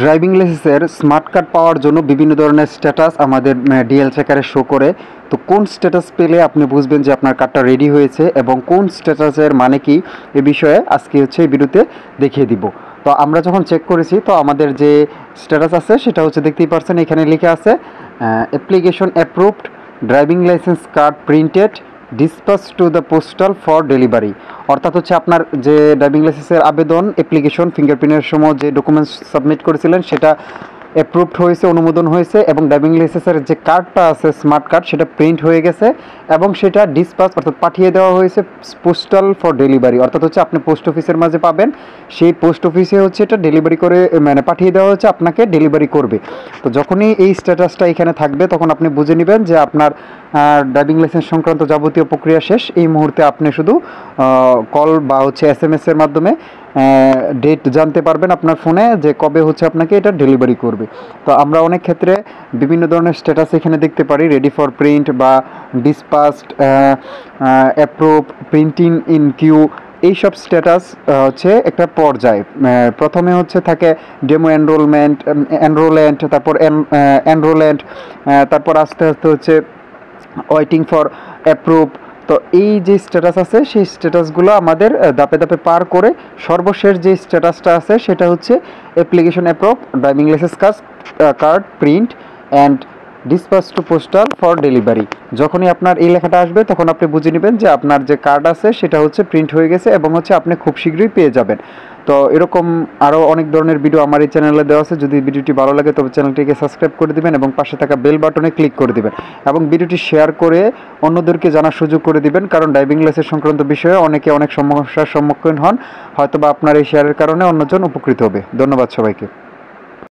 Driving লাইসেন্সের smart card পাওয়ার জন্য বিভিন্ন ধরনের স্ট্যাটাস আমাদের ডিএল চেকারে শো করে। তো কোন স্ট্যাটাস পেলে আপনি বুঝবেন যে আপনার কার্ডটা রেডি হয়েছে এবং কোন স্ট্যাটাসের মানে কি, এ বিষয়ে আজকে এই ভিডিওতে দেখিয়ে দিব। তো আমরা যখন চেক করেছি, তো আমাদের যে স্ট্যাটাস আছে সেটা দেখতেই পাচ্ছেন, এখানে লিখে আছে application approved, driving license card printed, dispatch to the postal for delivery. অর্থাৎ আপনার যে ড্রাইভিং লাইসেন্সের আবেদন, অ্যাপ্লিকেশন, ফিঙ্গারপ্রিন্টের সময় যে ডকুমেন্টস সাবমিট করেছিলেন সেটা অ্যাপ্রুভড হয়েছে, অনুমোদন হয়েছে, এবং ড্রাইভিং লাইসেন্সের যে কার্ডটা আছে স্মার্ট কার্ড সেটা প্রিন্ট হয়ে গেছে এবং সেটা ডিসপাচ অর্থাৎ পাঠিয়ে দেওয়া হয়েছে পোস্টাল ফর ডেলিভারি। অর্থাৎ আপনি পোস্ট অফিসের মাঝে পাবেন, সেই পোস্ট অফিসে এটা ডেলিভারি করে পাঠিয়ে দেওয়া হচ্ছে, আপনাকে ডেলিভারি করবে। তো যখনই এই স্ট্যাটাসটা এখানে থাকবে তখন আপনি বুঝে নেবেন যে আপনার ড্রাইভিং লাইসেন্স সংক্রান্ত যাবতীয় প্রক্রিয়া শেষ। এই মুহূর্তে আপনি শুধু কল বা SMS এর মাধ্যমে ডেট জানতে পারবেন আপনার ফোনে যে কবে আপনাকে এটা ডেলিভারি করবে। তো আমরা অনেক ক্ষেত্রে বিভিন্ন ধরনের স্ট্যাটাস এখানে দেখতে পারি, রেডি ফর প্রিন্ট বা ডিসপাচড, অ্যাপ্রুভ, প্রিন্টিং ইন কিউ। এইসব স্ট্যাটাস একটা পর্যায়। প্রথমে থাকে ডেমো এনরোলেন্ট, তারপর এনরোলেন্ট, তারপর আস্তে আস্তে ওয়েটিং ফর অ্যাপ্রুভ। তো এই যে স্ট্যাটাস আছে সেই স্ট্যাটাসগুলো আমাদের ধাপে ধাপে পার করে সর্বশেষ যে স্ট্যাটাসটা আছে সেটা application approve, driving license card print and dispatch to postal for delivery. যখনই আপনার এই লেখাটা আসবে তখন আপনি বুঝে নেবেন যে আপনার যে কার্ড আছে সেটা প্রিন্ট হয়ে গেছে এবং আপনি খুব শীঘ্রই পেয়ে যাবেন। তো এরকম আরও অনেক ধরনের ভিডিও আমার এই চ্যানেলে দেওয়া আছে। যদি ভিডিওটি ভালো লাগে তবে চ্যানেলটিকে সাবস্ক্রাইব করে দিবেন এবং পাশে থাকা বেল বাটনে ক্লিক করে দিবেন এবং ভিডিওটি শেয়ার করে অন্যদেরকে জানার সুযোগ করে দিবেন, কারণ ড্রাইভিং লাইসেন্স সংক্রান্ত বিষয়ে অনেকে অনেক সমস্যার সম্মুখীন হন। হয়তোবা আপনার এই শেয়ারের কারণে অন্যজন উপকৃত হবে। ধন্যবাদ সবাইকে।